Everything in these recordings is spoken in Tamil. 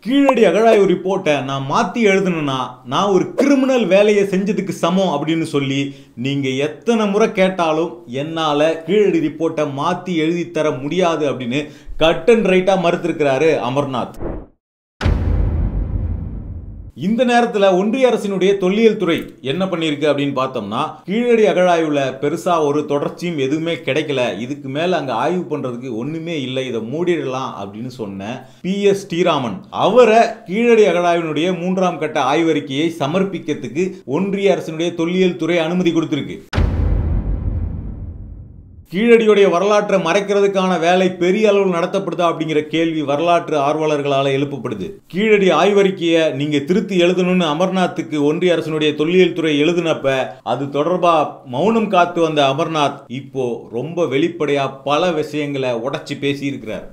கீழடி அகழாய்வு ரிப்போர்ட்டை நான் மாற்றி எழுதணும்னா நான் ஒரு கிரிமினல் வேலையை செஞ்சதுக்கு சமம் அப்படின்னு சொல்லி நீங்கள் எத்தனை முறை கேட்டாலும் என்னால் கீழடி ரிப்போர்ட்டை மாற்றி எழுதி தர முடியாது அப்படின்னு கட் அண்ட் ரைட்டாக மறுத்திருக்கிறாரு அமர்நாத். இந்த நேரத்தில் ஒன்றிய அரசினுடைய தொல்லியல் துறை என்ன பண்ணியிருக்கு அப்படின்னு பார்த்தோம்னா, கீழடி அகழாய்வுல பெருசா ஒரு தொடர்ச்சியும் எதுவுமே கிடைக்கல, இதுக்கு மேல அங்க ஆய்வு பண்றதுக்கு ஒண்ணுமே இல்லை, இதை மூடிடலாம் அப்படின்னு சொன்ன PS ஸ்ரீராமன் அவரை கீழடி அகழாய்வினுடைய 3ஆம் கட்ட ஆய்வறிக்கையை சமர்ப்பிக்கிறதுக்கு ஒன்றிய அரசினுடைய தொல்லியல் துறை அனுமதி கொடுத்திருக்கு. கீழடியுடைய வரலாற்றை மறைக்கிறதுக்கான வேலை பெரிய அளவில் நடத்தப்படுதா அப்படிங்கிற கேள்வி வரலாற்று ஆர்வலர்களால் எழுப்பப்படுது. கீழடி ஆய்வறிக்கையை நீங்க திருத்தி எழுதணும்னு அமர்நாத்துக்கு ஒன்றிய அரசினுடைய தொல்லியல் துறை எழுதினப்ப அது தொடர்பா மௌனம் காத்து வந்த அமர்நாத் இப்போ ரொம்ப வெளிப்படையா பல விஷயங்களை உடைச்சு பேசியிருக்கிறார்.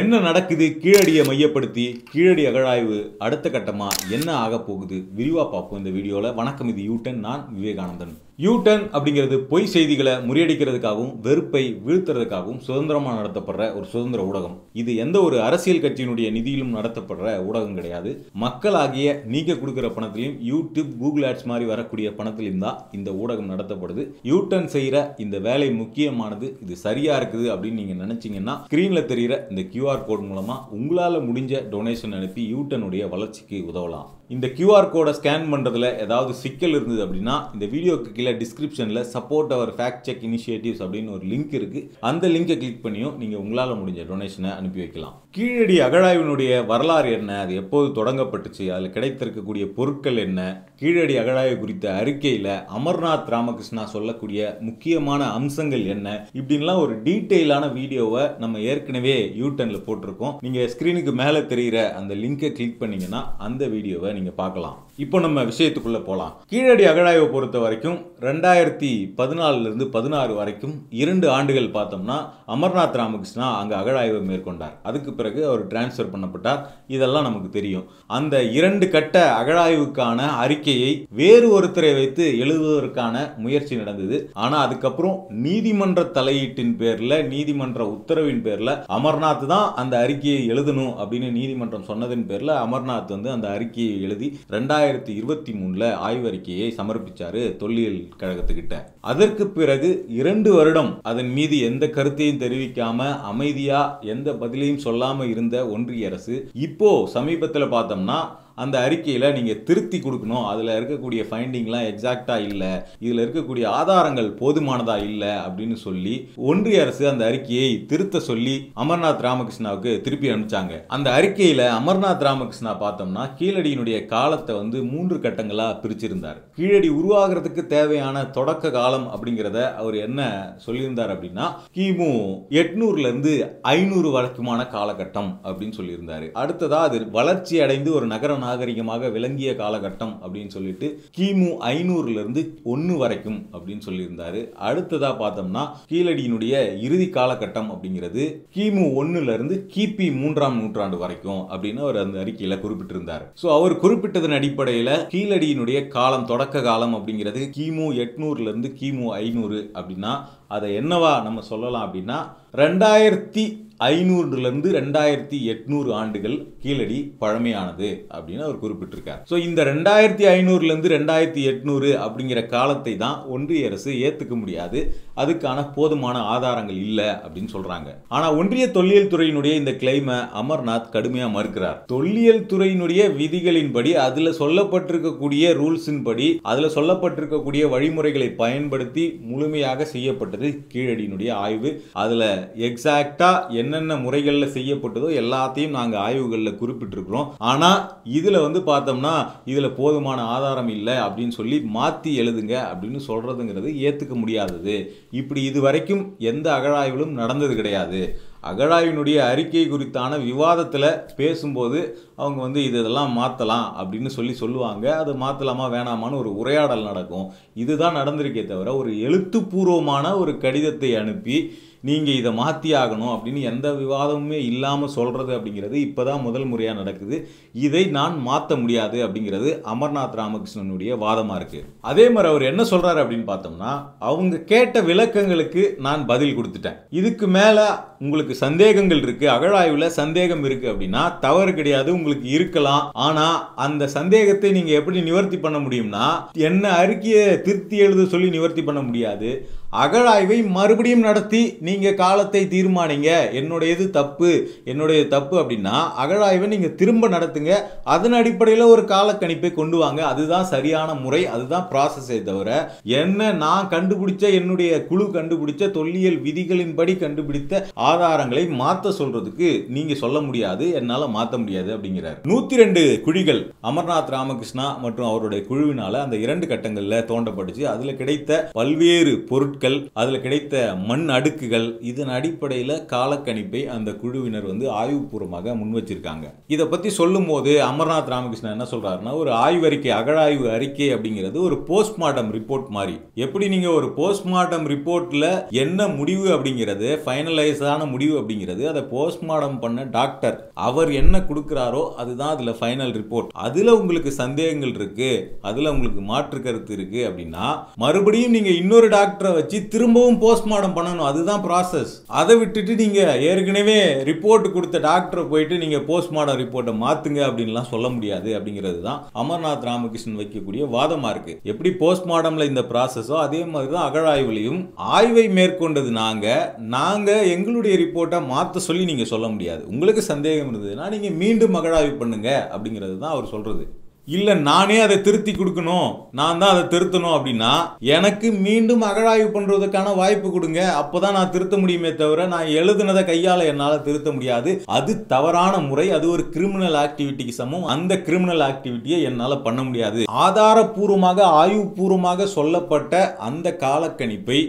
என்ன நடக்குது கீழடியை மையப்படுத்தி, கீழடி அகழாய்வு அடுத்த கட்டமா என்ன ஆக போகுது விரிவா பார்ப்போம் இந்த வீடியோல. வணக்கம், இது யூட்டன், நான் விவேகானந்தன். யூட்டன் அப்படிங்கிறது பொய் செய்திகளை முறியடிக்கிறதுக்காகவும் வெறுப்பை வீழ்த்துறதுக்காகவும் சுதந்திரமாக நடத்தப்படுற ஒரு சுதந்திர ஊடகம். இது எந்த ஒரு அரசியல் கட்சியினுடைய நிதியிலும் நடத்தப்படுற ஊடகம் கிடையாது. மக்களாகிய நீங்க கொடுக்குற பணத்திலையும் யூடியூப், கூகுள் ஆட்ஸ் மாதிரி வரக்கூடிய பணத்திலையும் தான் இந்த ஊடகம் நடத்தப்படுது. யூட்டன் செய்யற இந்த வேலை முக்கியமானது, இது சரியா இருக்குது அப்படின்னு நீங்க நினைச்சீங்கன்னா ஸ்கிரீன்ல தெரிகிற இந்த QR கோட் மூலமா உங்களால முடிஞ்ச டொனேஷன் அனுப்பி யூட்டனுடைய வளர்ச்சிக்கு உதவலாம். இந்த QR கோடை ஸ்கேன் பண்றதுல ஏதாவது சிக்கல் இருந்தது அப்படின்னா இந்த வீடியோக்கு கீழே டிஸ்கிரிப்ஷன்ல சப்போர்ட் அவர் ஃபேக்ட் செக் இனிஷியேட்டிவ்ஸ் அப்படின்னு ஒரு லிங்க் இருக்கு. அந்த லிங்கை கிளிக் பண்ணியும் நீங்க உங்களால முடிஞ்ச டொனேஷனை அனுப்பி வைக்கலாம். கீழடி அகழாய்வினுடைய வரலாறு என்ன, அது எப்போது தொடங்கப்பட்டுச்சு, அதில் கிடைத்திருக்கக்கூடிய பொருட்கள் என்ன, கீழடி அகழாய்வு குறித்த அறிக்கையில அமர்நாத் ராமகிருஷ்ணா சொல்லக்கூடிய முக்கியமான அம்சங்கள் என்ன, இப்படின்லாம் ஒரு டீட்டெயிலான வீடியோவை நம்ம ஏற்கனவே யூட்டன்ல போட்டிருக்கோம். நீங்க ஸ்கிரீனுக்கு மேலே தெரிகிற அந்த லிங்கை கிளிக் பண்ணீங்கன்னா அந்த வீடியோவை நீங்க பார்க்கலாம். இப்போ நம்ம விஷயத்துக்குள்ள போலாம். கீழடி அகழாய்வை பொறுத்த வரைக்கும் 2014 இருந்து 16 வரைக்கும் 2 ஆண்டுகள் பார்த்தோம்னா அமர்நாத் ராமகிருஷ்ணா அங்க அகழாய்வை மேற்கொண்டார். அதுக்கு பிறகு அவர் டிரான்ஸ்ஃபர் பண்ணப்பட்டார். இதெல்லாம் நமக்கு தெரியும். அந்த 2 கட்ட அகழாய்வுக்கான அறிக்கையை வேறு ஒருத்தரை வைத்து எழுதுவதற்கான முயற்சி நடந்தது. ஆனா அதுக்கப்புறம் நீதிமன்ற தலையீட்டின் பேர்ல, நீதிமன்ற உத்தரவின் பேர்ல அமர்நாத் தான் அந்த அறிக்கையை எழுதணும் அப்படின்னு நீதிமன்றம் சொன்னதின் பேர்ல அமர்நாத் அந்த அறிக்கையை எழுதி 2023 ஆய்வறிக்கையை சமர்ப்பிச்சாரு தொல்லியல் கழகத்துக்கிட்ட. அதற்கு பிறகு 2 வருடம் அதன் மீது எந்த கருத்தையும் தெரிவிக்காம அமைதியா எந்த பதிலையும் சொல்லாம இருந்த ஒன்றிய அரசு இப்போ சமீபத்தில் பார்த்தோம்னா அந்த அறிக்கையில நீங்க திருத்தி கொடுக்கணும், அதுல இருக்கக்கூடிய ஃபைண்டிங்லாம் எக்ஸாக்டா இல்ல, இதுல இருக்கக்கூடிய ஆதாரங்கள் போதுமானதா இல்ல அப்படின்னு சொல்லி ஒன்றிய அரசு அந்த அறிக்கையை திருத்த சொல்லி அமர்நாத் ராமகிருஷ்ணாவுக்கு திருப்பி அனுப்பிச்சாங்க. அந்த அறிக்கையில அமர்நாத் ராமகிருஷ்ணா பார்த்தோம்னா கீழடியினுடைய காலத்தை 3 கட்டங்களா பிரிச்சிருந்தார். கீழடி உருவாகிறதுக்கு தேவையான தொடக்க காலம் அப்படிங்கிறத அவர் என்ன சொல்லியிருந்தார் அப்படின்னா கிமு 800 இருந்து 500 வரைக்குமான காலகட்டம் அப்படின்னு சொல்லியிருந்தாரு. அடுத்ததா அது வளர்ச்சி அடைந்து ஒரு நகர நாகரிகமாக விளங்கிய காலகட்டம் அப்படின்னு சொல்லிட்டு கிமு 500 இருந்து 1 வரைக்கும் அப்படின்னு சொல்லியிருந்தாரு. அடுத்ததா பார்த்தோம்னா கீழடியினுடைய இறுதி காலகட்டம் அப்படிங்கிறது கிமு 1 இருந்து கிபி 3ஆம் நூற்றாண்டு வரைக்கும் அப்படின்னு அவர் அந்த அறிக்கையில குறிப்பிட்டிருந்தார். சோ அவர் குறிப்பிட்டதன் அடிப்படையில கீழடியினுடைய காலம், தொடக்க காலம் அப்படிங்கிறது கிமு 800 இருந்து கிமு 500 அப்படின்னா அதை என்னவா நம்ம சொல்லலாம் அப்படின்னா 2500 இருந்து 2800 ஆண்டுகள் கீழடி பழமையானது அப்படின்னு அவர் குறிப்பிட்டிருக்கார். ஸோ இந்த 2500 இருந்து 2800 அப்படிங்கிற காலத்தை தான் ஒன்றிய அரசு ஏற்றுக்க முடியாது, அதுக்கான போதுமான ஆதாரங்கள் இல்லை அப்படின்னு சொல்றாங்க. ஆனா ஒன்றிய தொல்லியல் துறையினுடைய இந்த கிளைமை அமர்நாத் கடுமையா மறுக்கிறார். தொல்லியல் துறையினுடைய விதிகளின்படி, அதுல சொல்லப்பட்டிருக்கக்கூடிய ரூல்ஸின் படி, அதுல சொல்லப்பட்டிருக்கக்கூடிய வழிமுறைகளை பயன்படுத்தி முழுமையாக செய்யப்பட்டது கீழடியினுடைய ஆய்வு. அதுல எக்ஸாக்டா என்னென்ன முறைகள்ல செய்யப்பட்டதோ எல்லாத்தையும் நாங்க ஆய்வுகள்ல குறிப்பிட்டிருக்கிறோம். ஆனா இதுல பார்த்தோம்னா இதுல போதுமான ஆதாரம் இல்லை அப்படின்னு சொல்லி மாத்தி எழுதுங்க அப்படின்னு சொல்றதுங்கிறது ஏத்துக்க முடியாதது. இப்படி இதுவரைக்கும் எந்த அகழாய்விலும் நடந்தது கிடையாது. அகழாய்வினுடைய அறிக்கை குறித்தான விவாதத்தில் பேசும்போது அவங்க இதெல்லாம் மாற்றலாம் அப்படின்னு சொல்லுவாங்க. அது மாற்றலாமா வேணாமான்னு ஒரு உரையாடல் நடக்கும். இதுதான் நடந்திருக்கே தவிர ஒரு எழுத்துப்பூர்வமான ஒரு கடிதத்தை அனுப்பி நீங்கள் இதை மாற்றி ஆகணும் அப்படின்னு எந்த விவாதமுமே இல்லாமல் சொல்கிறது அப்படிங்கிறது இப்போ தான் முதல் முறையாக நடக்குது. இதை நான் மாற்ற முடியாது அப்படிங்கிறது அமர்நாத் ராமகிருஷ்ணனுடைய வாதமாக இருக்குது. அதே மாதிரி அவர் என்ன சொல்கிறாரு அப்படின்னு பார்த்தோம்னா, அவங்க கேட்ட விளக்கங்களுக்கு நான் பதில் கொடுத்துட்டேன். இதுக்கு மேலே உங்களுக்கு சந்தேகங்கள் இருக்குது, அகழாய்வில் சந்தேகம் இருக்குது அப்படின்னா தவறு கிடையாது, உங்களுக்கு இருக்கலாம். ஆனால் அந்த சந்தேகத்தை நீங்கள் எப்படி நிவர்த்தி பண்ண முடியும்னா, என்ன அறிக்கையை திருத்தி எழுத சொல்லி நிவர்த்தி பண்ண முடியாது. அகழாய்வை மறுபடியும் நடத்தி நீங்க காலத்தை தீர்மானிங்க. என்னுடையது தப்பு அப்படின்னா அகழாய்வை நீங்க திரும்ப நடத்துங்க. அதன் அடிப்படையில் ஒரு காலக்கணிப்பை கொண்டு வாங்க. அதுதான் சரியான முறை, அதுதான் ப்ராசஸே தவிர நான் கண்டுபிடிச்ச, என்னுடைய குழு கண்டுபிடிச்ச தொல்லியல் விதிகளின்படி கண்டுபிடித்த ஆதாரங்களை மாற்ற சொல்றதுக்கு நீங்க சொல்ல முடியாது, என்னால மாற்ற முடியாது அப்படிங்கிறார். 102 குழிகள் அமர்நாத் ராமகிருஷ்ணா மற்றும் அவருடைய குழுவினால அந்த 2 கட்டங்கள்ல தோண்டப்பட்டுச்சு. அதுல கிடைத்த பல்வேறு பொருட்கள், அதுல கிடைத்த மண் அடுக்குகள், இதன் அடிப்படையில் காலக்கணிப்பை அந்த குழுவினர் ஆய்வுபூர்வமாக முன் வச்சிருக்காங்க. இதை பத்தி சொல்லும் போது அமர்நாத் ராமகிருஷ்ணன் என்ன சொல்றாருன்னா, ஒரு ஆய்வறிக்கை, அகழாய்வு அறிக்கை அப்படிங்கிறது ஒரு போஸ்ட்மார்ட்டம் ரிப்போர்ட் மாதிரி. எப்படி நீங்க ஒரு போஸ்ட்மார்ட்டம் ரிப்போர்ட்ல என்ன முடிவு அப்படிங்கிறது, ஃபைனலைஸான முடிவு அப்படிங்கிறது, அதை போஸ்ட்மார்ட்டம் பண்ண டாக்டர் அவர் என்ன கொடுக்கிறாரோ அதுதான் அதுல ஃபைனல் ரிப்போர்ட். அதுல உங்களுக்கு சந்தேகங்கள் இருக்கு, அதுல உங்களுக்கு மாற்று கருத்து இருக்கு அப்படின்னா மறுபடியும் நீங்க இன்னொரு டாக்டரை வச்சு திரும்பவும் போஸ்ட்மார்ட்டம் பண்ணணும். அதுதான் ப்ராசஸ். அதை விட்டுட்டு நீங்க ஏற்கனவே ரிப்போர்ட் கொடுத்த டாக்டரை போயிட்டு நீங்க போஸ்ட்மார்ட்டம் ரிப்போர்ட்டை மாத்துங்க அப்படின்லாம் சொல்ல முடியாது அப்படிங்கிறது தான் அமர்நாத் ராமகிருஷ்ணன் வைக்கக்கூடிய வாதமா இருக்கு. எப்படி போஸ்ட்மார்ட்டம்ல இந்த ப்ராசஸோ அதே மாதிரி தான் அகழாய்வுலையும் ஆய்வை மேற்கொண்டது நாங்க எங்களுடைய ரிப்போர்ட்டை மாற்ற சொல்லி நீங்க சொல்ல முடியாது. உங்களுக்கு சந்தேகம் இருந்ததுன்னா நீங்க மீண்டும் அகழாய்வு பண்ணுங்க அப்படிங்கிறது தான் அவர் சொல்றது. இல்ல நானே அதை திருத்தி கொடுக்கணும், நான் தான் அதை திருத்தணும் அப்படின்னா எனக்கு மீண்டும் அகழாய்வு பண்றதுக்கான வாய்ப்பு கொடுங்க, அப்பதான் நான் திருத்த முடியுமே தவிர நான் எழுதுனதை கையால என்னால திருத்த முடியாது. அது தவறான முறை, அது ஒரு கிரிமினல் ஆக்டிவிட்டிக்கு சமம். அந்த கிரிமினல் ஆக்டிவிட்டியை என்னால பண்ண முடியாது. ஆதாரபூர்வமாக ஆய்வுபூர்வமாக சொல்லப்பட்ட அந்த காலக்கணிப்பை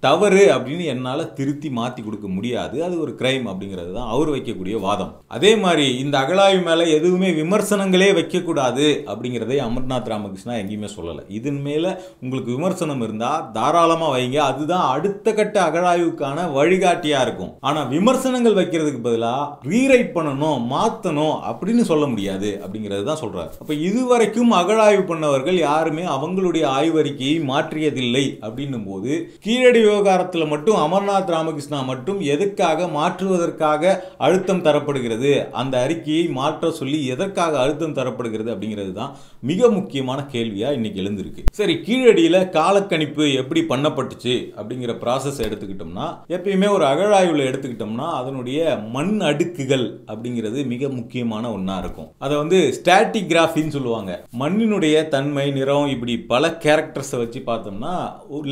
தவறு அப்படின்னு என்னால் திருத்தி மாற்றி கொடுக்க முடியாது. அது ஒரு கிரைம் அப்படிங்கிறது தான் அவர் வைக்கக்கூடிய வாதம். அதே மாதிரி இந்த அகழாய்வு மேலே எதுவுமே விமர்சனங்களே வைக்கக்கூடாது அப்படிங்கிறதை அமர்நாத் ராமகிருஷ்ணா எங்கேயுமே சொல்லலை. இதன் மேலே உங்களுக்கு விமர்சனம் இருந்தால் தாராளமாக வைங்க, அதுதான் அடுத்த கட்ட அகழாய்வுக்கான வழிகாட்டியாக இருக்கும். ஆனால் விமர்சனங்கள் வைக்கிறதுக்கு பதிலாக ரீரைட் பண்ணணும், மாற்றணும் அப்படின்னு சொல்ல முடியாது அப்படிங்கிறது தான் சொல்கிறார். அப்போ இதுவரைக்கும் அகழாய்வு பண்ணவர்கள் யாருமே அவங்களுடைய ஆய்வறிக்கையை மாற்றியதில்லை அப்படின்னும் போது கீழடி விவகாரத்தில் மட்டும் அமர்நாத் ராமகிருஷ்ணா மட்டும் எதற்காக மாற்றுவதற்காக அழுத்தம் தரப்படுகிறது, அந்த அறிக்கையை மாற்ற சொல்லி எதற்காக அழுத்தம் தரப்படுகிறது அப்படிங்கிறது தான் மிக முக்கியமான கேள்வியா இன்னைக்கு எழுந்திருக்கு. சரி, கீழடியில காலக்கணிப்பு எப்படி பண்ணப்பட்டுச்சு அப்படிங்கிற ப்ராசஸ் எடுத்துக்கிட்டோம்னா, எப்பயுமே ஒரு அகழாய்வுல எடுத்துக்கிட்டோம்னா அதனுடைய மண் அடுக்குகள் அப்படிங்கிறது மிக முக்கியமான ஒன்றா இருக்கும். அதை ஸ்டாட்டிகிராஃபின்னு சொல்லுவாங்க. மண்ணினுடைய தன்மை, நிறம், இப்படி பல கேரக்டர்ஸை வச்சு பார்த்தோம்னா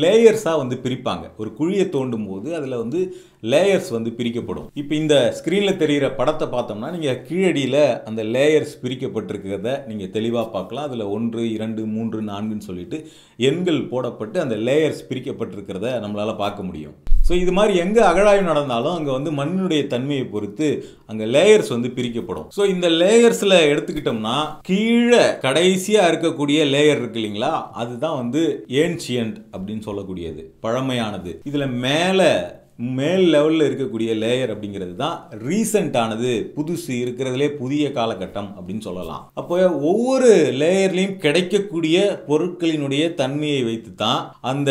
லேயர்ஸா பிரிப்பாங்க. ஒரு குழியை தோண்டும் போது அதுல லேயர்ஸ் பிரிக்கப்படும். இப்போ இந்த ஸ்கிரீன்ல தெரிகிற படத்தை பார்த்தோம்னா நீங்க கீழடியில அந்த லேயர்ஸ் பிரிக்கப்பட்டிருக்கிறத நீங்க தெளிவா பார்க்கலாம். அதுல 1, 2, 3, 4ன்னு சொல்லிட்டு எண்கள் போடப்பட்டு அந்த லேயர்ஸ் பிரிக்கப்பட்டிருக்கிறத நம்மளால பார்க்க முடியும். ஸோ இது மாதிரி எங்கே அகழாய்வு நடந்தாலும் அங்கே மண்ணினுடைய தன்மையை பொறுத்து அங்கே லேயர்ஸ் பிரிக்கப்படும். ஸோ இந்த லேயர்ஸில் எடுத்துக்கிட்டோம்னா கீழே கடைசியாக இருக்கக்கூடிய லேயர் இருக்கு இல்லைங்களா, அதுதான் ஏன்ஷியன்ட் அப்படின்னு சொல்லக்கூடியது, பழமையானது. இதில் மேல் லெவலில் இருக்கக்கூடிய லேயர் அப்படிங்கிறது தான் ரீசெண்டானது, புதுசு, இருக்கிறதுலே புதிய காலகட்டம் அப்படின்னு சொல்லலாம். அப்போ ஒவ்வொரு லேயர்லையும் கிடைக்கக்கூடிய பொருட்களினுடைய தன்மையை வைத்து தான் அந்த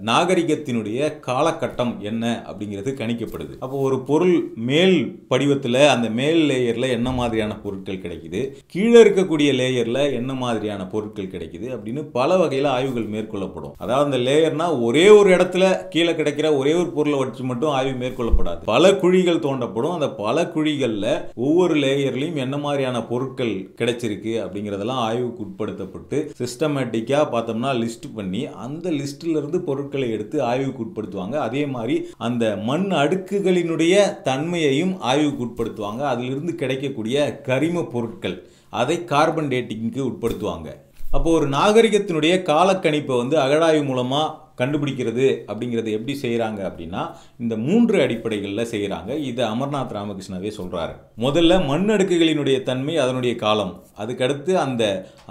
நாகரிகத்தினுடைய காலகட்டம் என்ன அப்படிங்கிறது கணிக்கப்படுது. அப்போ ஒரு பொருள் மேல் படிவத்தில் அந்த மேல் லேயரில் என்ன மாதிரியான பொருட்கள் கிடைக்குது, கீழே இருக்கக்கூடிய லேயரில் என்ன மாதிரியான பொருட்கள் கிடைக்குது அப்படின்னு பல வகையில் ஆய்வுகள் மேற்கொள்ளப்படும். அதாவது அந்த லேயர்னா ஒரே ஒரு இடத்துல கீழே கிடைக்கிற ஒரே ஒரு பொருளை வச்சு மட்டும் ஆய்வு மேற்கொள்ளப்படாது. பல குழிகள் தோண்டப்படும். அந்த பல குழிகள்ல ஒவ்வொரு லேயர்லையும் என்ன மாதிரியான பொருட்கள் கிடைச்சிருக்கு அப்படிங்கறதெல்லாம் ஆய்வுக்கு உட்படுத்தப்பட்டு சிஸ்டமேட்டிக்கா பார்த்தோம்னா லிஸ்ட் பண்ணி அந்த லிஸ்ட்ல இருந்து பொருட்களை எடுத்து ஆய்வுக்கு உட்படுத்துவாங்க. அதே மாதிரி அந்த மண் அடுக்குகளினுடைய தன்மையையும் ஆய்வுக்கு உட்படுத்துவாங்க. அதிலிருந்து கிடைக்கக்கூடிய கரிம பொருட்கள் அதை கார்பன் டேட்டிங்க்கு உட்படுத்துவாங்க. அப்போ ஒரு நாகரிகத்தினுடைய காலக்கணிப்பை அகழாய்வு மூலமா கண்டுபிடிக்கிறது அப்படிங்கிறது எப்படி செய்யறாங்க அப்படின்னா இந்த 3 அடிப்படைகளில் செய்யறாங்க. இதை அமர்நாத் ராமகிருஷ்ணாவே சொல்றாரு. முதல்ல மண் அடுக்குகளினுடைய தன்மை, அதனுடைய காலம், அதுக்கடுத்து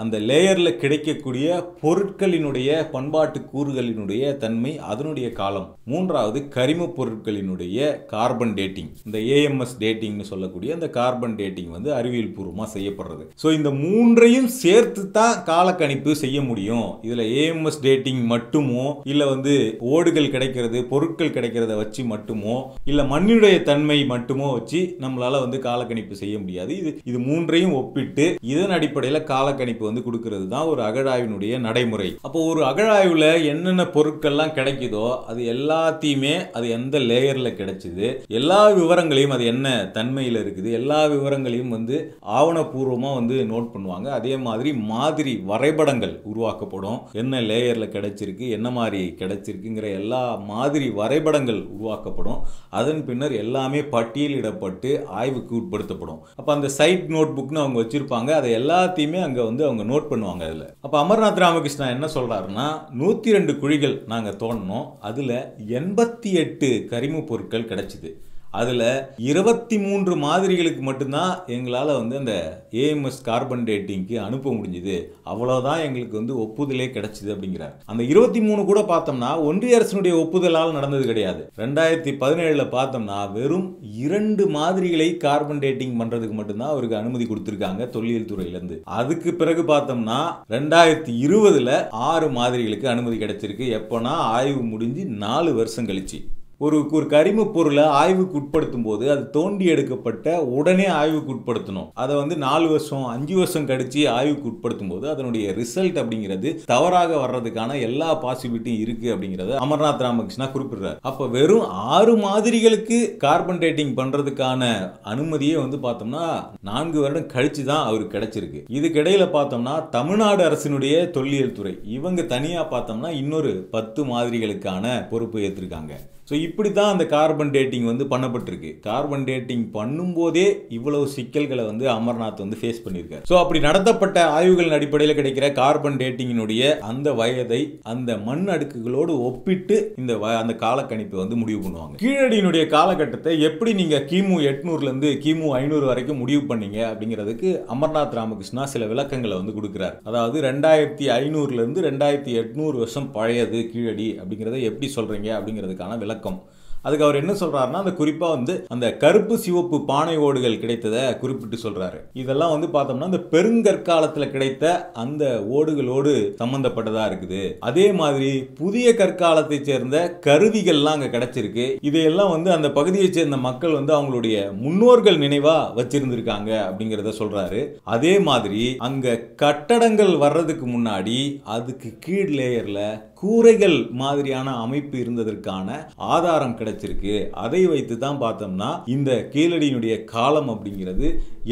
அந்த லேயர்ல கிடைக்கக்கூடிய பொருட்களினுடைய பண்பாட்டு கூறுகளினுடைய தன்மை, அதனுடைய காலம், மூன்றாவது கரிம பொருட்களினுடைய கார்பன் டேட்டிங். இந்த AMS டேட்டிங்னு சொல்லக்கூடிய அந்த கார்பன் டேட்டிங் வந்து அறிவியல் பூர்வமாக செய்யப்படுறது. ஸோ இந்த 3ஐயும் சேர்த்து தான் காலக்கணிப்பு செய்ய முடியும். இதுல AMS டேட்டிங் மட்டுமோ இல்ல வந்து ஓடுகள் கிடைக்கிறது, பொருட்கள் கிடைக்கிறத வச்சு மட்டுமோ இல்ல மண்ணுடைய தன்மை மட்டுமோ வச்சு நம்மளால வந்து காலக்கணிப்பு செய்ய முடியாது. இது 3ஐயும் ஒப்பிட்டு இதன் அடிப்படையில் காலக்கணிப்பு வந்து கொடுக்கிறது தான் ஒரு அகழாய்வினுடைய நடைமுறை. அப்போ ஒரு அகழாய்வுல என்னென்ன பொருட்கள்லாம் கிடைக்குதோ அது எல்லாத்தையுமே, அது எந்த லேயர்ல கிடைச்சது, எல்லா விவரங்களையும், அது என்ன தன்மையில் இருக்குது, எல்லா விவரங்களையும் வந்து ஆவணப்பூர்வமா வந்து நோட் பண்ணுவாங்க. அதே மாதிரி வரைபடங்கள் உருவாக்கப்படும். என்ன லேயர்ல கிடைச்சிருக்கு, என்ன மாதிரி கிடைச்சிருக்குங்கிற எல்லா மாதிரி வரைபடங்கள் உருவாக்கப்படும். அதன் பின்னர் எல்லாமே பட்டியலிடப்பட்டு ஆய்வுக்கு உட்படுத்தப்படும். அப்ப அந்த சைட் நோட் புக்னு அவங்க வச்சிருப்பாங்க. அதை எல்லாத்தையுமே அங்க வந்து அவங்க நோட் பண்ணுவாங்க. அதுல அப்ப அமர்நாத் ராமகிருஷ்ணா என்ன சொல்றாருன்னா, 102 குழிகள் நாங்க தோண்டினோம், அதுல 88 கரிம பொருட்கள் கிடைச்சிது. அதுல 23 மாதிரிகளுக்கு மட்டும்தான் எங்களால வந்து அந்த AMS கார்பன் டேட்டிங்க்கு அனுப்ப முடிஞ்சது. அவ்வளவுதான் எங்களுக்கு வந்து ஒப்புதலே கிடைச்சது அப்படிங்கிறார். அந்த 23 கூட பார்த்தோம்னா ஒன்றிய அரசினுடைய ஒப்புதலால் நடந்தது கிடையாது. 2017 பார்த்தோம்னா வெறும் 2 மாதிரிகளை கார்பன் டேட்டிங் பண்றதுக்கு மட்டும்தான் அவருக்கு அனுமதி கொடுத்திருக்காங்க தொல்லியல் துறையில இருந்து. அதுக்கு பிறகு பார்த்தோம்னா 2020 6 மாதிரிகளுக்கு அனுமதி கிடைச்சிருக்கு. எப்போனா ஆய்வு முடிஞ்சு 4 வருஷம் கழிச்சு. ஒரு கரிம பொருளை ஆய்வுக்கு உட்படுத்தும் போது அது தோண்டி எடுக்கப்பட்ட உடனே ஆய்வுக்கு உட்படுத்தணும். அதை வந்து 4 வருஷம் 5 வருஷம் கழிச்சு ஆய்வுக்கு உட்படுத்தும் போது அதனுடைய ரிசல்ட் அப்படிங்கிறது தவறாக வர்றதுக்கான எல்லா பாசிபிலிட்டியும் இருக்கு அப்படிங்கறத அமர்நாத் ராமகிருஷ்ணா குறிப்பிடுறார். அப்ப வெறும் 6 மாதிரிகளுக்கு கார்பன் டேட்டிங் பண்றதுக்கான அனுமதியே வந்து பார்த்தோம்னா 4 வருடம் கழிச்சு தான் அவருக்கு கிடைச்சிருக்கு. இதுக்கிடையில பார்த்தோம்னா தமிழ்நாடு அரசினுடைய தொல்லியல் துறை இவங்க தனியா பார்த்தோம்னா இன்னொரு 10 மாதிரிகளுக்கான பொறுப்பு ஏற்றிருக்காங்க. ஸோ இப்படி தான் அந்த கார்பன் டேட்டிங் வந்து பண்ணப்பட்டிருக்கு. கார்பன் டேட்டிங் பண்ணும்போதே இவ்வளவு சிக்கல்களை வந்து அமர்நாத் வந்து ஃபேஸ் பண்ணியிருக்காரு. ஸோ அப்படி நடத்தப்பட்ட ஆய்வுகளின் அடிப்படையில் கிடைக்கிற கார்பன் டேட்டிங்கினுடைய அந்த வயதை அந்த மண் அடுக்குகளோடு ஒப்பிட்டு அந்த காலக்கணிப்பை வந்து முடிவு பண்ணுவாங்க. கீழடியினுடைய காலகட்டத்தை எப்படி நீங்க கிமு 800 இருந்து கிமு 500 வரைக்கும் முடிவு பண்ணீங்க அப்படிங்கிறதுக்கு அமர்நாத் ராமகிருஷ்ணா சில விளக்கங்களை வந்து கொடுக்கிறார். அதாவது 2500 இருந்து 2800 வருஷம் பழையது கீழடி அப்படிங்கிறத எப்படி சொல்றீங்க அப்படிங்கிறதுக்கான விளக்கம். அதுக்கு அவர் என்ன சொல்றாருன்னா, அந்த குறிப்பா வந்து அந்த கருப்பு சிவப்பு பானை ஓடுகள் கிடைத்ததை குறிப்பிட்டு சொல்றாரு. இதெல்லாம் வந்து பார்த்தோம்னா இந்த பெருங்கற்காலத்தில் கிடைத்த அந்த ஓடுகளோடு சம்பந்தப்பட்டதா இருக்குது. அதே மாதிரி புதிய கற்காலத்தை சேர்ந்த கருவிகள்லாம் அங்க கிடைச்சிருக்கு. இதையெல்லாம் வந்து அந்த பகுதியை சேர்ந்த மக்கள் வந்து அவங்களுடைய முன்னோர்கள் நினைவா வச்சிருந்திருக்காங்க அப்படிங்கிறத சொல்றாரு. அதே மாதிரி அங்க கட்டடங்கள் வர்றதுக்கு முன்னாடி அதுக்கு கீழ் லேயர்ல கூரைகள் மாதிரியான அமைப்பு இருந்ததற்கான ஆதாரம் கிடைச்சிருக்கு. அதை வைத்து தான் பார்த்தோம்னா இந்த கீழடியினுடைய காலம் அப்படிங்கிறது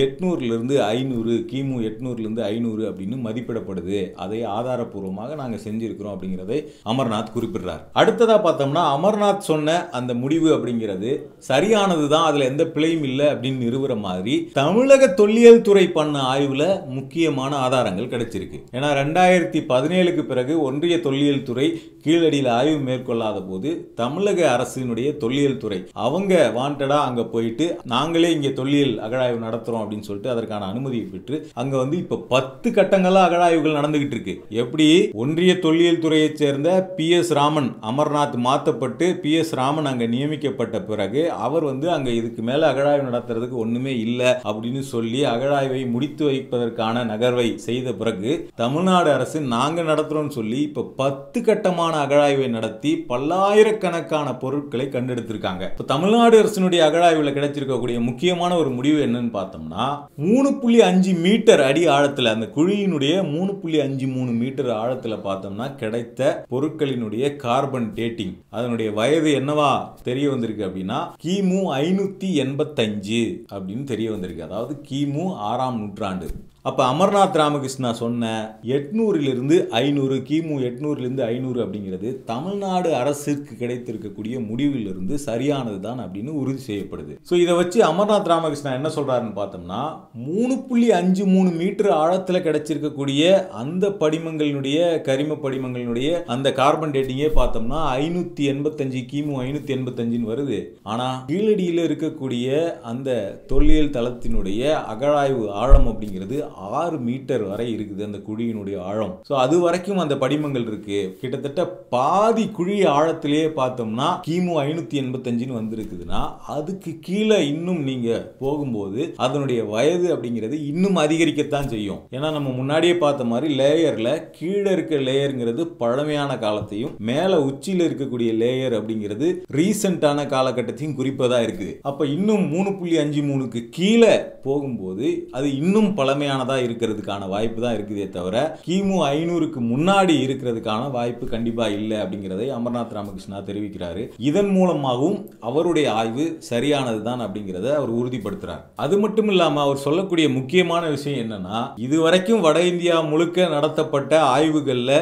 800 இருந்து 500 கிமு 800 இருந்து 500 அப்படின்னு மதிப்பிடப்படுது. அதை ஆதாரப்பூர்வமாக நாங்கள் செஞ்சிருக்கிறோம் அப்படிங்கிறதை அமர்நாத் குறிப்பிடுறார். அடுத்ததா பார்த்தோம்னா அமர்நாத் சொன்ன அந்த முடிவு அப்படிங்கிறது சரியானது தான், அதுல எந்த பிழையும் இல்லை அப்படின்னு நிறுவுற மாதிரி தமிழக தொல்லியல் துறை பண்ண ஆய்வுல முக்கியமான ஆதாரங்கள் கிடைச்சிருக்கு. ஏன்னா 2017க்கு பிறகு ஒன்றிய தொல்லியல் துறை கீழடியில் ஆய்வு மேற்கொள்ளாத போது தமிழக அரசினுடைய தொல்லியல் துறை அவங்க வாண்டடா அங்க போயிட்டு நாங்களே இங்க தொல்லியல் அகழாய்வு நடத்துறோம் அப்படின்னு சொல்லிட்டு அதற்கான அனுமதியை பெற்று அங்க வந்து இப்ப 10 கட்டங்களா அகழாய்வுகள் நடந்துகிட்டு இருக்கு. எப்படி ஒன்றிய தொல்லியல் துறையை சேர்ந்த PS ராமன் அமர்நாத் மாற்றப்பட்டு PS ராமன் அங்க நியமிக்கப்பட்ட பிறகு அவர் வந்து அங்க இதுக்கு மேல அகழாய்வு நடத்துறதுக்கு ஒண்ணுமே இல்லை அப்படின்னு சொல்லி அகழாய்வை முடித்து வைப்பதற்கான நகர்வை செய்த பிறகு தமிழ்நாடு அரசு நாங்க நடத்துறோம்னு சொல்லி இப்ப 10 கட்டமான அகழாய்வை நடத்தி பல்லாயிரக்கணக்கான பொருட்களை கண்டெடுத்திருக்காங்க. இப்ப தமிழ்நாடு அரசினுடைய அகழாய்வுல கிடைச்சிருக்கக்கூடிய முக்கியமான ஒரு முடிவு என்னன்னு பார்த்தோம்னா 3.5 மீட்டர் அடி ஆழத்துல அந்த குழியினுடைய 3.53 மீட்டர் ஆழத்துல பார்த்தோம்னா கிடைத்த பொருட்களினுடைய கார்பன் டேட்டிங் அதனுடைய வயது என்னவா தெரிய வந்திருக்கு அப்படின்னா கிமு 585 அப்படின்னு தெரிய வந்திருக்கு. அதாவது கிமு 6ஆம் நூற்றாண்டு. அப்ப அமர்நாத் ராமகிருஷ்ணா சொன்ன 800 500 கிமு 800 500 அப்படிங்கிறது தமிழ்நாடு அரசுக்கு கிடைத்திருக்கக்கூடிய முடிவிலிருந்து சரியானதுதான் அப்படின்னு உறுதி செய்யப்படுது. ஸோ இதை வச்சு அமர்நாத் ராமகிருஷ்ணா என்ன சொல்றாருன்னு பார்த்தோம்னா 3.53 மீட்டர் ஆழத்துல கிடைச்சிருக்கக்கூடிய அந்த படிமங்களினுடைய கரிம படிமங்களினுடைய அந்த கார்பன் டேட்டிங்கே பார்த்தோம்னா 585 கிமு 585 வருது. ஆனா கீழடியில் இருக்கக்கூடிய அந்த தொல்லியல் தளத்தினுடைய அகழாய்வு ஆழம் அப்படிங்கிறது 6 மீட்டர் வரை இருக்குது அந்த குழியினுடைய ஆழம். ஸோ அது வரைக்கும் அந்த படிமங்கள் இருக்கு. கிட்டத்தட்ட பாதி குழி ஆழத்திலேயே பார்த்தோம்னா கிமு 585 வந்திருக்குதுன்னா அதுக்கு கீழே இன்னும் நீங்க போகும்போது அதனுடைய வயது அப்படிங்கிறது இன்னும் அதிகரிக்கத்தான் செய்யும். ஏன்னா நம்ம முன்னாடியே பார்த்த மாதிரி லேயர்ல கீழே இருக்க லேயருங்கிறது பழமையான காலத்தையும் மேல உச்சியில் இருக்கக்கூடிய லேயர் அப்படிங்கிறது ரீசெண்டான காலகட்டத்தையும் குறிப்பதா இருக்குது. அப்ப இன்னும் 3.53க்கு கீழே போகும்போது அது இன்னும் பழமையானதா இருக்கிறதுக்கான வாய்ப்பு தான் இருக்குதே தவிர கிமு 500க்கு முன்னாடி இருக்கிறதுக்கான வாய்ப்பு கண்டிப்பா இல்லை அப்படிங்கிறதை அமர்நாத் ராமகிருஷ்ணா தெரிவிக்கிறாரு. இதன் மூலமாகவும் அவருடைய ஆய்வு சரியானதுதான் அப்படிங்கிறத அவர் உறுதிப்படுத்துறார். அது மட்டும் இல்லாம அவர் சொல்லக்கூடிய முக்கியமான விஷயம் என்னன்னா இதுவரைக்கும் வட இந்தியா முழுக்க நடத்தப்பட்ட ஆய்வுகள்ல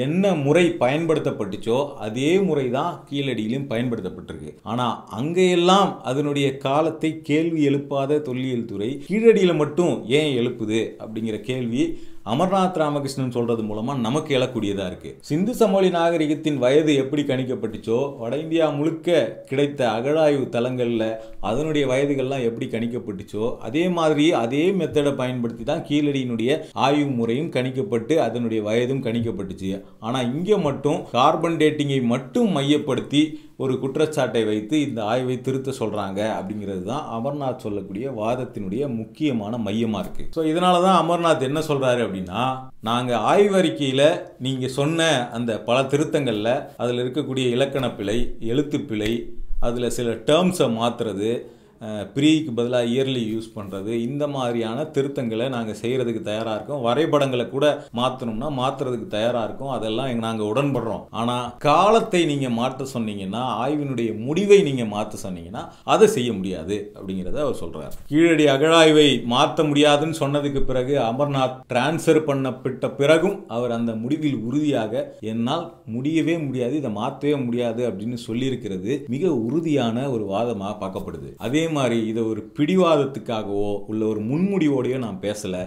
என்ன முறை பயன்படுத்தப்பட்டுச்சோ அதே முறை தான் கீழடியிலும் பயன்படுத்தப்பட்டிருக்கு. ஆனா அங்கெல்லாம் அதனுடைய காலத்தை கேள்வி எழுப்பாத தொல்லியல் துறை கீழடியில மட்டும் ஏன் எழுப்புது அப்படிங்கிற கேள்வி அமர்நாத் ராமகிருஷ்ணன் சொல்றது மூலமா நமக்கு எழக்கூடியதா இருக்கு. சிந்து சமவெளி நாகரிகத்தின் வயது எப்படி கணிக்கப்பட்டுச்சோ வட இந்தியா முழுக்க கிடைத்த அகழாய்வு தலங்கள்ல அதனுடைய வயதுகள்லாம் எப்படி கணிக்கப்பட்டுச்சோ அதே மாதிரி அதே மெத்தடை பயன்படுத்தி தான் கீழடியினுடைய ஆய்வு முறையும் கணிக்கப்பட்டு அதனுடைய வயதும் கணிக்கப்பட்டுச்சு. ஆனா இங்க மட்டும் கார்பன் டேட்டிங்கை மட்டும் மையப்படுத்தி ஒரு குற்றச்சாட்டை வைத்து இந்த ஆய்வை திருத்த சொல்றாங்க அப்படிங்கிறது தான் அமர்நாத் சொல்லக்கூடிய வாதத்தினுடைய முக்கியமான மையமா இருக்கு. ஸோ இதனால தான் அமர்நாத் என்ன சொல்றாரு அப்படின்னா நாங்க ஆய்வறிக்கையில நீங்க சொன்ன அந்த பல திருத்தங்கள்ல அதுல இருக்கக்கூடிய இலக்கண பிழை எழுத்து பிழை அதுல சில டேர்ம்ஸை மாத்துறது ப்ரீக்கு பதிலாக இயர்லி யூஸ் பண்ணுறது இந்த மாதிரியான திருத்தங்களை நாங்கள் செய்கிறதுக்கு தயாராக இருக்கோம். வரைபடங்களை கூட மாற்றணும்னா மாற்றுறதுக்கு தயாராக இருக்கோம். அதெல்லாம் நாங்கள் உடன்படுறோம். ஆனால் காலத்தை நீங்கள் மாற்ற சொன்னீங்கன்னா ஆய்வினுடைய முடிவை நீங்கள் மாற்ற சொன்னீங்கன்னா அதை செய்ய முடியாது அப்படிங்கிறத அவர் சொல்கிறார். கீழடி அகழாய்வை மாற்ற முடியாதுன்னு சொன்னதுக்கு பிறகு அமர்நாத் டிரான்ஸ்ஃபர் பண்ணப்பட்ட பிறகும் அவர் அந்த முடிவில் உறுதியாக என்னால் முடியவே முடியாது இதை மாற்றவே முடியாது அப்படின்னு சொல்லியிருக்கிறது மிக உறுதியான ஒரு வாதமாக பார்க்கப்படுது. அதே மாதிரி இதை ஒரு பிடிவாதத்துக்காகவோ உள்ள ஒரு முன்முடிவோடையோ நான் பேசல.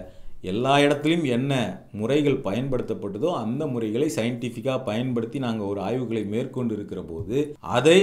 எல்லா இடத்துலையும் என்ன முறைகள் பயன்படுத்தப்பட்டதோ அந்த முறைகளை சயின்டிஃபிக்காக பயன்படுத்தி நாங்கள் ஒரு ஆய்வுகளை மேற்கொண்டு இருக்கிற போது அதை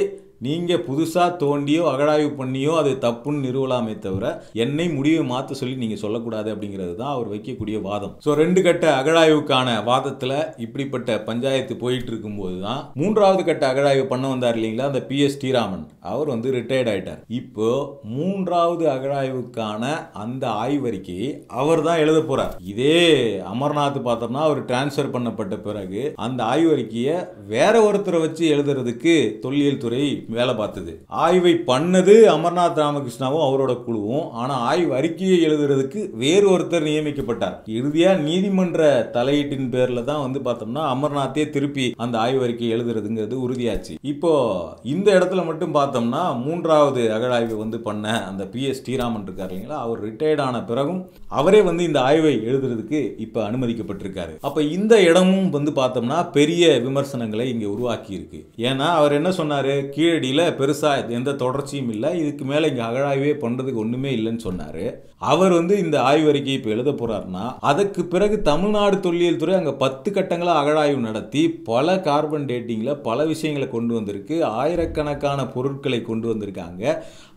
நீங்க புதுசா தோண்டியோ அகழாய்வு பண்ணியோ அது தப்புன்னு நிறுவலாமே தவிர என்னை முடிவை மாற்ற சொல்லி நீங்க சொல்லக்கூடாது அப்படிங்கிறது தான் அவர் வைக்கக்கூடிய வாதம். ஸோ 2 கட்ட அகழாய்வுக்கான வாதத்துல இப்படிப்பட்ட பஞ்சாயத்து போயிட்டு இருக்கும்போது தான் 3வது கட்ட அகழாய்வு பண்ண வந்தார் இல்லைங்களா அந்த PS ஸ்ரீராமன் அவர் வந்து ரிட்டையர்ட் ஆயிட்டார். இப்போ 3வது அகழாய்வுக்கான அந்த ஆய்வறிக்கையை அவர் தான் எழுத போறார். இதே அமர்நாத் பார்த்தோம்னா அவர் டிரான்ஸ்ஃபர் பண்ணப்பட்ட பிறகு அந்த ஆய்வறிக்கையை வேற ஒருத்தரை வச்சு எழுதுறதுக்கு தொல்லியல் துறை வேலை பார்த்தது. ஆய்வை பண்ணது அமர்நாத் ராமகிருஷ்ணாவும் அவரோட குழுவும். ஆனா ஆய்வு அறிக்கையை எழுதுறதுக்கு வேறு ஒருத்தர் நியமிக்கப்பட்டார். இறுதியா நீதிமன்ற தலையீட்டின் பேர்ல தான் வந்து பார்த்தோம்னா அமர்நாத்தே திருப்பி அந்த ஆய்வு அறிக்கையை எழுதுறதுங்கிறது உறுதியாச்சு. இப்போ இந்த இடத்துல மட்டும் பார்த்தோம்னா 3வது அகழாய்வு வந்து பண்ண அந்த PS ஸ்ரீராமன் இருக்காரு இல்லைங்களா அவர் ரிட்டையர்ட் ஆன பிறகும் அவரே வந்து இந்த ஆய்வை எழுதுறதுக்கு இப்ப அனுமதிக்கப்பட்டிருக்காரு. அப்ப இந்த இடமும் வந்து பார்த்தோம்னா பெரிய விமர்சனங்களை இங்க உருவாக்கி இருக்கு. ஏன்னா அவர் என்ன சொன்னாரு கீழடியில பெருசா எந்த தொடர்ச்சியும் இல்லை இதுக்கு மேல இங்க அகழாய்வே பண்றதுக்கு ஒண்ணுமே இல்லைன்னு சொன்னாரு. அவர் வந்து இந்த ஆய்வறிக்கையை இப்ப எழுத போறாருன்னா அதுக்கு பிறகு தமிழ்நாடு தொல்லியல் துறை அங்க 10 கட்டங்களா அகழாய்வு நடத்தி பல கார்பன் டேட்டிங்ல பல விஷயங்களை கொண்டு வந்திருக்கு. ஆயிரக்கணக்கான பொருட்களை கொண்டு வந்திருக்காங்க.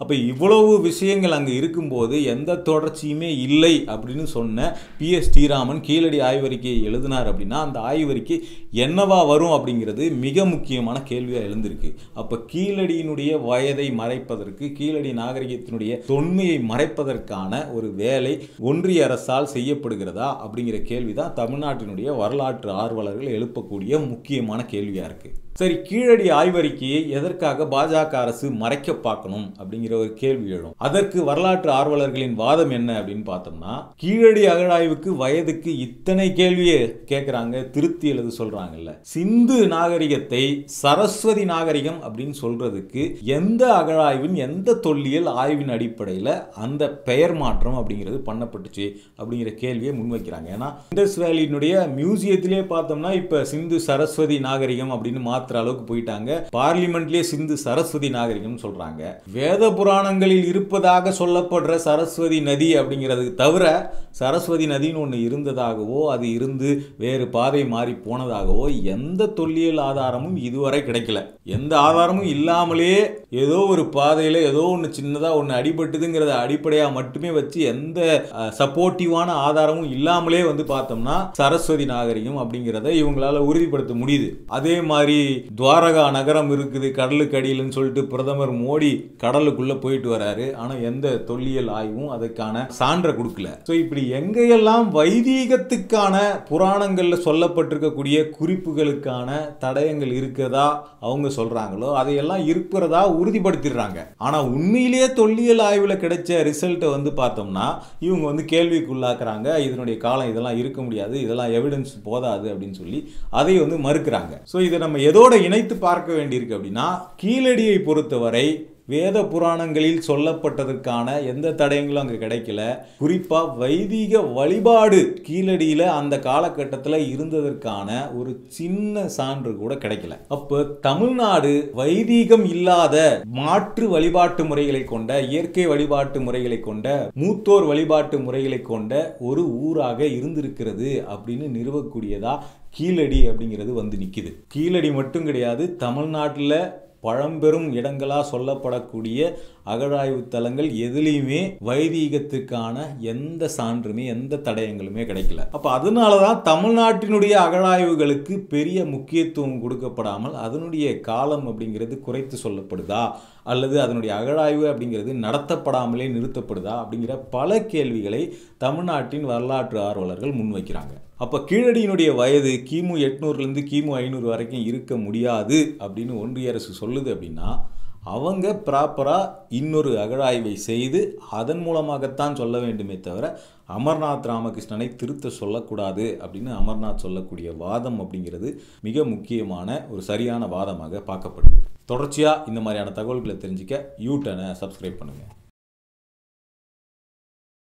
அப்ப இவ்வளவு விஷயங்கள் அங்க இருக்கும்போது எந்த தொடர்ச்சியுமே இல்லை அப்படின்னு சொன்ன PS ஸ்ரீராமன் கீழடி ஆய்வறிக்கையை எழுதினார் அப்படின்னா அந்த ஆய்வறிக்கை என்னவா வரும் அப்படிங்கிறது மிக முக்கியமான கேள்வியா எழுந்திருக்கு. அப்ப கீழடியினுடைய வயதை மறைப்பதற்கு கீழடி நாகரிகத்தினுடைய தொன்மையை மறைப்பதற்கான ஒரு வேலை ஒன்றிய அரசால் செய்யப்படுகிறதா அப்படிங்கிற கேள்விதான் தமிழ்நாட்டினுடைய வரலாற்று ஆர்வலர்கள் எழுப்பக்கூடிய முக்கியமான கேள்வியா இருக்கு. சரி, கீழடி ஆய்வறிக்கையை எதற்காக பாஜக அரசு மறைக்க பார்க்கணும் அப்படிங்கிற ஒரு கேள்வி எழும். அதற்கு வரலாற்று ஆர்வலர்களின் வாதம் என்ன அப்படின்னு பார்த்தோம்னா, கீழடி அகழாய்வுக்கு வயதுக்கு இத்தனை கேள்வியை கேட்கிறாங்க, திருத்தி எழுத சொல்றாங்கல்ல. சிந்து நாகரிகத்தை சரஸ்வதி நாகரிகம் அப்படின்னு சொல்றதுக்கு எந்த அகழாய்வின் எந்த தொல்லியல் ஆய்வின் அடிப்படையில் அந்த பெயர் மாற்றம் அப்படிங்கிறது பண்ணப்பட்டுச்சு அப்படிங்கிற கேள்வியை முன்வைக்கிறாங்க. ஏன்னா இண்டஸ் வேலியினுடைய மியூசியத்திலே பார்த்தோம்னா இப்ப சிந்து சரஸ்வதி நாகரிகம் அப்படின்னு மாத்திர அளவுக்கு போயிட்டாங்க. பார்லிமெண்ட்லயே சிந்து சரஸ்வதி நாகரிகம் சொல்றாங்க. வேத புராணங்களில் இருப்பதாக சொல்லப்படுற சரஸ்வதி நதி அப்படிங்கிறது தவிர சரஸ்வதி நதின்னு ஒன்று இருந்ததாகவோ அது இருந்து வேறு பாதை மாறி போனதாகவோ எந்த தொல்லியல் ஆதாரமும் இதுவரை கிடைக்கல. எந்த ஆதாரமும் இல்லாமலே ஏதோ ஒரு பாதையில ஏதோ ஒன்று சின்னதா ஒன்று அடிபட்டுதுங்கிறத அடிப்படையா மட்டுமே வச்சு எந்த சப்போர்ட்டிவான ஆதாரமும் இல்லாமலே பார்த்தோம்னா சரஸ்வதி நாகரிகம் அப்படிங்கிறத இவங்களால உறுதிப்படுத்த முடியுது. அதே மாதிரி துவாரகா நகரம் இருக்குது கடலுக்கு அடியில்னு சொல்லிட்டு பிரதமர் மோடி கடலுக்குள்ள போயிட்டு வராரு. ஆனா எந்த தொல்லியல் ஆய்வும் அதுக்கான சான்றை கொடுக்கல. ஸோ இப்படி எங்கெல்லாம் வைதீகத்துக்கான புராணங்கள்ல சொல்லப்பட்டிருக்கக்கூடிய குறிப்புகளுக்கான தடயங்கள் இருக்கிறதா அவங்க சொல்றாங்களோ அதையெல்லாம் இருக்கிறதா உறுதிப்படுத்திடுறாங்க. ஆனா உண்மையிலேயே தொல்லியல் ஆய்வுல கிடைச்ச ரிசல்ட்டை பார்த்தோம்னா இவங்க கேள்விக்குள்ளாக்குறாங்க. இதனுடைய காலம் இதெல்லாம் இருக்க முடியாது, இதெல்லாம் எவிடன்ஸ் போதாது அப்படின்னு சொல்லி அதை மறுக்கிறாங்க. ஸோ இதை நம்ம எதோட இணைத்து பார்க்க வேண்டியிருக்கு அப்படின்னா, கீழடியை பொறுத்தவரை வேத புராணங்களில் சொல்லப்பட்டதற்கான எந்த தடயங்களும் அங்கே கிடைக்கல. குறிப்பா வைதிக வழிபாடு கீழடியில அந்த காலகட்டத்தில் இருந்ததற்கான ஒரு சின்ன சான்று கூட கிடைக்கல. அப்போ தமிழ்நாடு வைதீகம் இல்லாத மாற்று வழிபாட்டு முறைகளை கொண்ட, இயற்கை வழிபாட்டு முறைகளை கொண்ட, மூத்தோர் வழிபாட்டு முறைகளை கொண்ட ஒரு ஊராக இருந்திருக்கிறது அப்படின்னு நிறுவக்கூடியதா கீழடி அப்படிங்கிறது நிக்குது. கீழடி மட்டும் கிடையாது, தமிழ்நாட்டில் பழம்பெரும் இடங்களா சொல்லப்படக்கூடிய அகழாய்வு தலங்கள் எதுலையுமே வைதீகத்துக்கான எந்த சான்றுமே எந்த தடயங்களுமே கிடைக்கல. அப்ப அதனாலதான் தமிழ்நாட்டினுடைய அகழாய்வுகளுக்கு பெரிய முக்கியத்துவம் கொடுக்கப்படாமல் அதனுடைய காலம் அப்படிங்கிறது குறைத்து சொல்லப்படுதா அல்லது அதனுடைய அகழாய்வு அப்படிங்கிறது நடத்தப்படாமலே நிறுத்தப்படுதா அப்படிங்கிற பல கேள்விகளை தமிழ்நாட்டின் வரலாற்று ஆர்வலர்கள் முன்வைக்கிறாங்க. அப்ப கீழடியினுடைய வயது கிமு 800 கிமு 500 வரைக்கும் இருக்க முடியாது அப்படின்னு ஒன்றிய அரசு சொல்லுது அப்படின்னா, அவங்க ப்ராப்பரா இன்னொரு அகழாய்வை செய்து அதன் மூலமாகத்தான் சொல்ல வேண்டுமே தவிர அமர்நாத் ராமகிருஷ்ணனை திருத்த சொல்லக்கூடாது அப்படின்னு அமர்நாத் சொல்லக்கூடிய வாதம் அப்படிங்கிறது மிக முக்கியமான ஒரு சரியான வாதமாக பார்க்கப்படுது. தொடர்ச்சியா இந்த மாதிரியான தகவல்களை தெரிஞ்சுக்க யூடர்னை சப்ஸ்கிரைப் பண்ணுங்க.